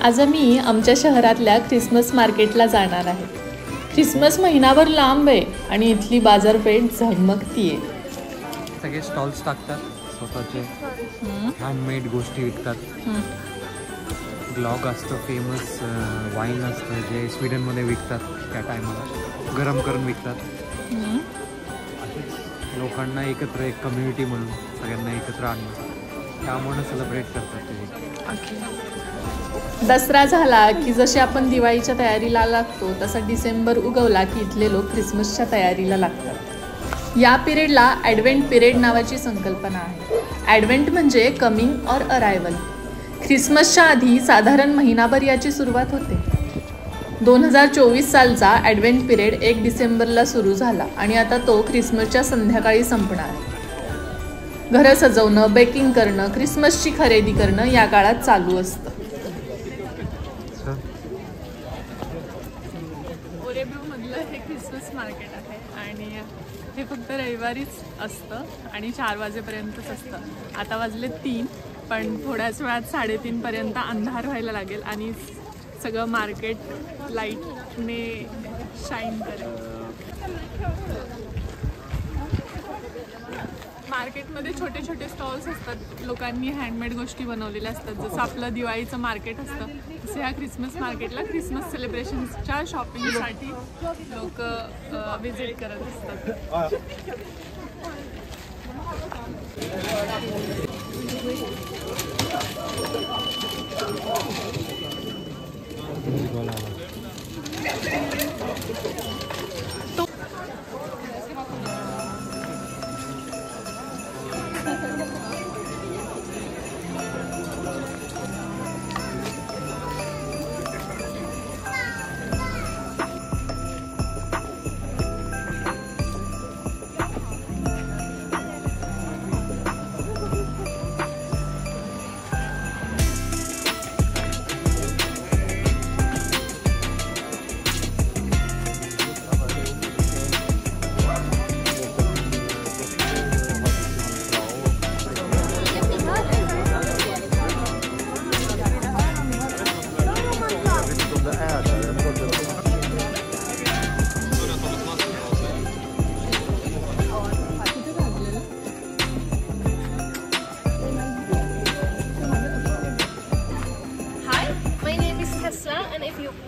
आज आम्ही आमच्या शहरातल्या ख्रिसमस मार्केटला जाणार आहे. ख्रिसमस महिनाभर लांब आहे आणि इथली बाजारपेठ झगमगतीये. सगळे स्टॉल्स टाकतात, स्वतःचे हँडमेड गोष्टी विकतात. ग्लॉग असतं, फेमस वाईन असतं जे स्वीडनमध्ये विकतात, त्या टायमाला गरम करून विकतात. लोकांना एकत्र एक कम्युनिटी म्हणून सगळ्यांना एकत्र आणणं, त्यामुळे सेलिब्रेट करतात ते. दसरा झाला की जसे आपण दिवाळीच्या तयारीला लागतो तसा डिसेंबर उगवला की इथले लोक ख्रिसमसच्या तयारीला लागतात. या पिरियडला ॲडव्हेंट पिरियड नावाची संकल्पना आहे. ॲडव्हेंट म्हणजे कमिंग ऑर अरायवल. ख्रिसमसच्या आधी साधारण महिनाभर याची सुरुवात होते. 2024 सालचा ॲडव्हेंट पिरियड 1 डिसेंबरला सुरू झाला आणि आता तो ख्रिसमसच्या संध्याकाळी संपणार आहे. घरं सजवणं, बेकिंग करणं, ख्रिसमसची खरेदी करणं या काळात चालू असतं. ओरेब्रूमधलं हे ख्रिसमस मार्केट आहे आणि हे फक्त रविवारीच असतं आणि 4 वाजेपर्यंतच असतं. आता वाजले 3, पण थोड्याच वेळात 3:30 पर्यंत अंधार व्हायला लागेल आणि सगळं मार्केट लाईटने शाईन करेल. मार्केटमध्ये छोटे छोटे स्टॉल्स असतात. लोकांनी हँडमेड गोष्टी बनवलेल्या असतात. जसं आपलं दिवाळीचं मार्केट असतं तसं ह्या ख्रिसमस मार्केटला ख्रिसमस सेलिब्रेशन्सच्या शॉपिंगसाठी लोक व्हिजिट करत असतात.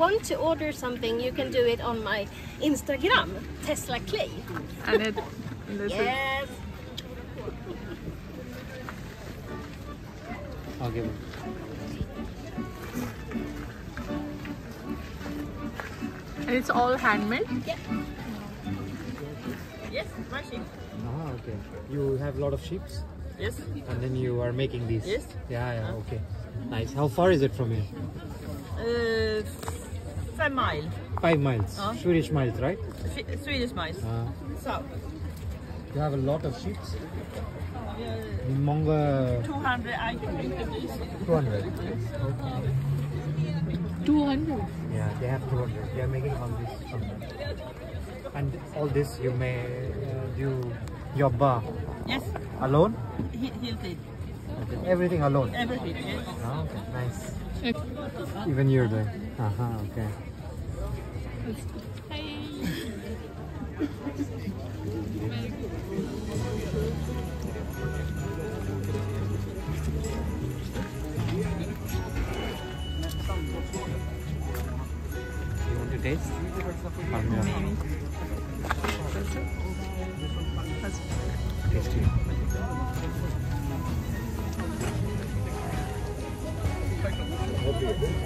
Want to order something, you can do it on my Instagram, Tesla Clay. And yes. Okay. And it's all handmade? Yeah. Yes, my sheep. Okay. You have a lot of sheep? Yes. And then you are making these? Yes. Yeah, okay. Nice. How far is it from here? 5 miles. 5 miles. Swedish miles, right? Swedish miles. So. You have a lot of sheep? Många... 200 items. 200? Okay. 200? Yeah, they have 200. They are making all this. And all this you may do jobba? Yes. Alone? He'll take. Okay. Everything alone? Everything, yes. Okay, nice. Even you're doing? Okay. Hey. You want to taste? Tasty.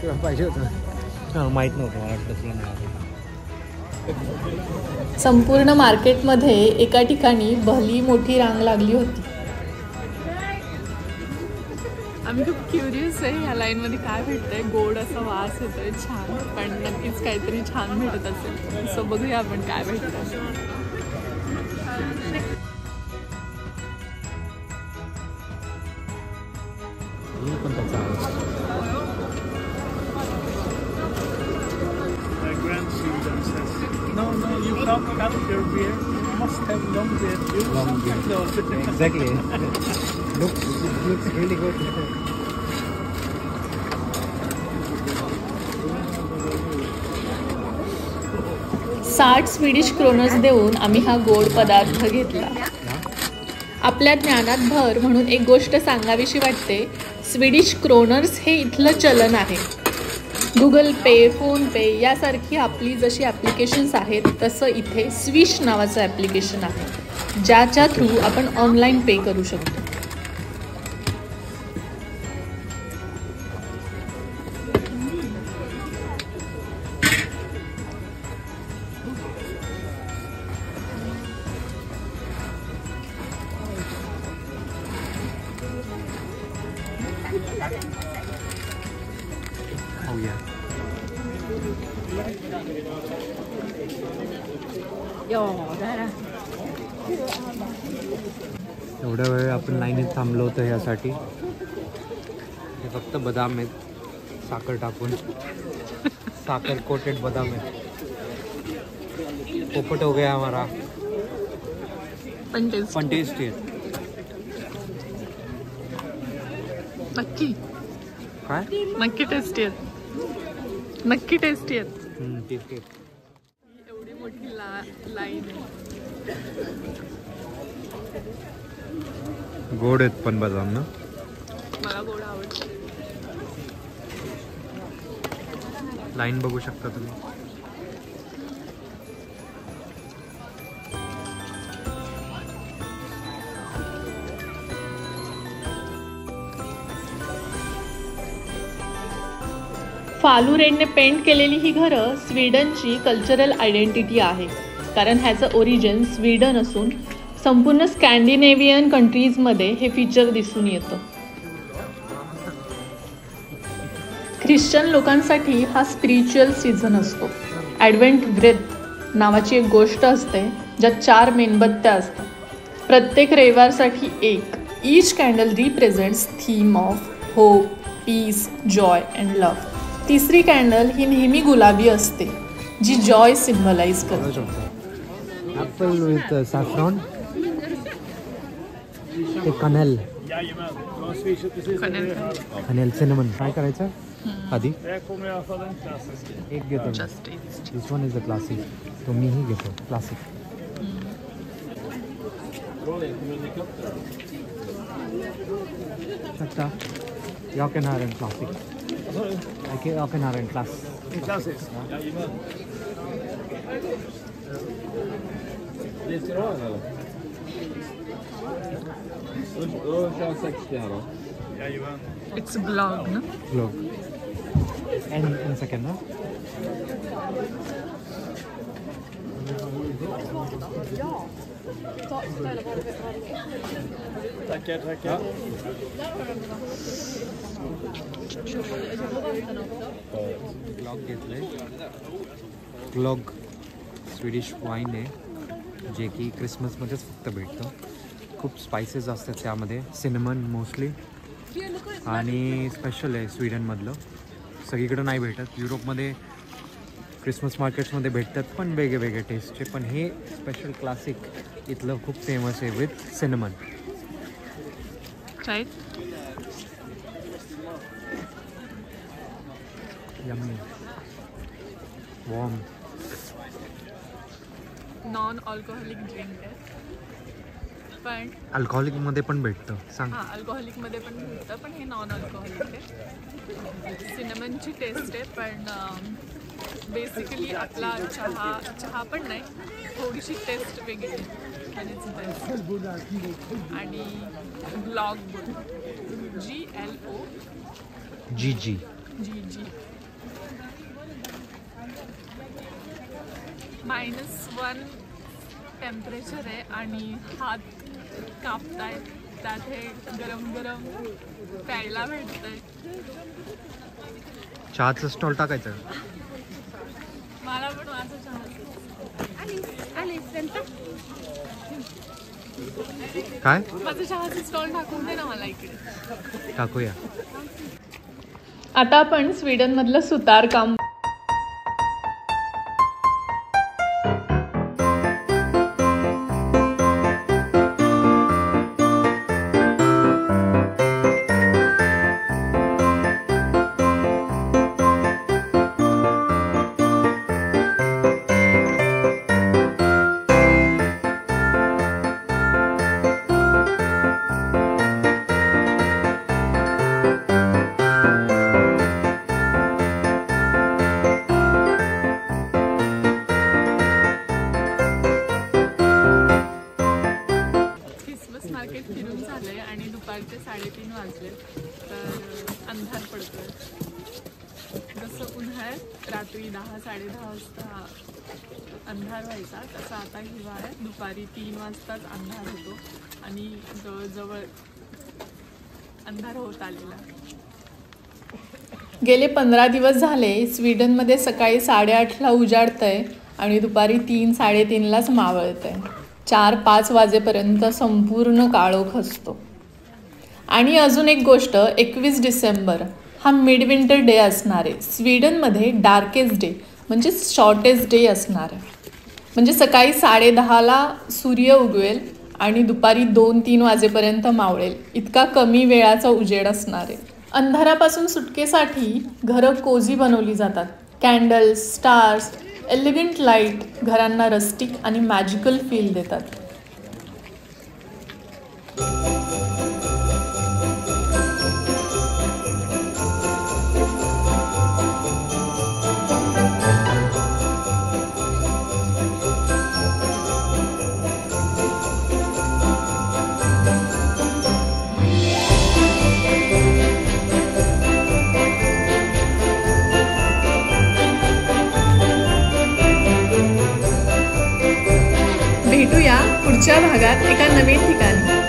तुला पाहिजे होतं? माहीत नव्हतं मला वाटतं तुला. संपूर्ण मार्केटमध्ये एका ठिकाणी भली मोठी रांग लागली होती. आम्ही खूप क्युरियस आहे ह्या लाईनमध्ये काय भेटतंय. गोड असा वास येतोय, छान, पण नक्कीच काहीतरी छान भेटत असेल. असं बघूया आपण काय भेटतं. No, you can't cut your beard. You must have long beard. Long beard. Exactly. Looks really good. 60 Swedish kroners देऊन आम्ही हा गोड पदार्थ घेतला. आपल्या ज्ञानात भर म्हणून एक गोष्ट सांगावीशी वाटते. स्वीडिश क्रोनर्स हे इथलं चलन आहे. गुगल पे, फोनपे यासारखी आपली जशी ॲप्लिकेशन्स आहेत तसं इथे स्विश नावाचं ॲप्लिकेशन आहे, ज्याच्या थ्रू आपण ऑनलाईन पे करू शकतो. Oh yeah. एवढ्या वेळ आपण लाईनीत थांबलो होतो ह्यासाठी. हे फक्त बदाम आहेत साखर टाकून. साखर कोटेड बदाम आहेत. पोपट हो गया हमारा. पण टेस्टी आहेत. नक्की काय नक्की टेस्टी आहेत. नक्की टेस्टी आहेत. टेस्टी आहेत. एवढी मोठी लाईन आहे. गोड आहेत पण बदाम ना. मला गोड आवडतं. लाईन बघू शकता तुम्ही. फालुरेनने पेंट केलेली ही घरं स्वीडनची कल्चरल आयडेंटिटी आहे, कारण ह्याचं ओरिजिन स्वीडन असून संपूर्ण स्कॅन्डिनेव्हियन कंट्रीजमध्ये हे फीचर दिसून येतं. ख्रिश्चन लोकांसाठी हा स्पिरिच्युअल सीझन असतो. ॲडव्हेंट व्रत नावाची एक गोष्ट असते ज्यात 4 मेणबत्त्या असतात, प्रत्येक रविवारसाठी एक. Each candle represents theme of hope, peace, joy and love. तिसरी कॅन्डल ही नेहमी गुलाबी असते, जी जॉय सिम्बलाइज करते. Apple with saffron. ते कनेल. कनेल सिनेमन. काय करायचं आधी? एक घेतो. This one is the classic. तो मीही घेतो क्लासिक. शकता jag kan ha en classic. Jag kan ha en klass. Klassisk? Jajamän. Det ska du ha eller? Då kör 60 här då. Jajamän. It's blog ना. Glog. En second ना. Tackar, tackar. ग्लॉग घेतलंय. ग्लॉग Swedish wine आहे जे की क्रिसमसमध्येच फक्त भेटतं. खूप spices असतात त्यामध्ये. Cinnamon mostly. आणि स्पेशल आहे स्वीडनमधलं. सगळीकडं नाही भेटत. युरोपमध्ये क्रिसमस मार्केट्समध्ये भेटतात पण वेगळे वेगळे टेस्टचे. पण हे स्पेशल क्लासिक इथलं खूप फेमस आहे with cinnamon. Right. Yummy. Warm. Non alcoholic drink आहे पण अल्कोहोलिकमध्ये पण भेटतं. सांग. हां, अल्कोहोलिकमध्ये पण भेटतं पण हे नॉन अल्कोहोलिक आहे. सिनेमनची टेस्ट आहे पण बेसिकली आपला चहा पण नाही, थोडीशी टेस्ट वेगळी आहे. आणि ग्लॉग GLO GG. -1 टेम्परेचर आहे आणि हात कापतायत. त्यात हे गरम गरम प्यायला भेटतंय. चहाचं स्टॉल टाकायचं. मला पण माझं चहा. काय माझं चहाचं स्टॉल टाकून दे ना मला इकडे. टाकूया. आता आपण स्वीडनमधलं सुतारकाम 10-10:30 वाजता अंधार व्हायचा, तसा आता हिवाळ्यात दुपारी 3 वाजताच अंधार होतो आणि जवळजवळ अंधार होत आलेला. गेले 15 दिवस झाले स्वीडनमध्ये सकाळी 8:30ला उजाडतंय आणि दुपारी 3-3:30लाच मावळतंय. 4-5 वाजेपर्यंत संपूर्ण काळोख असतो. आणि अजून एक गोष्ट, 21 डिसेंबर हा मिड विंटर डे असणार आहे. स्वीडनमध्ये डार्केस्ट डे म्हणजे शॉर्टेस्ट डे असणार आहे. म्हणजे सकाळी 10:30ला सूर्य उगवेल आणि दुपारी 2-3 वाजेपर्यंत मावळेल. इतका कमी वेळाचा उजेड असणार आहे. अंधारापासून सुटकेसाठी घरं कोझी बनवली जातात. कॅन्डल्स, स्टार्स, एलिगंट लाईट घरांना रस्टिक आणि मॅजिकल फील देतात. भेटूया पुढच्या भागात एका नवीन ठिकाणी.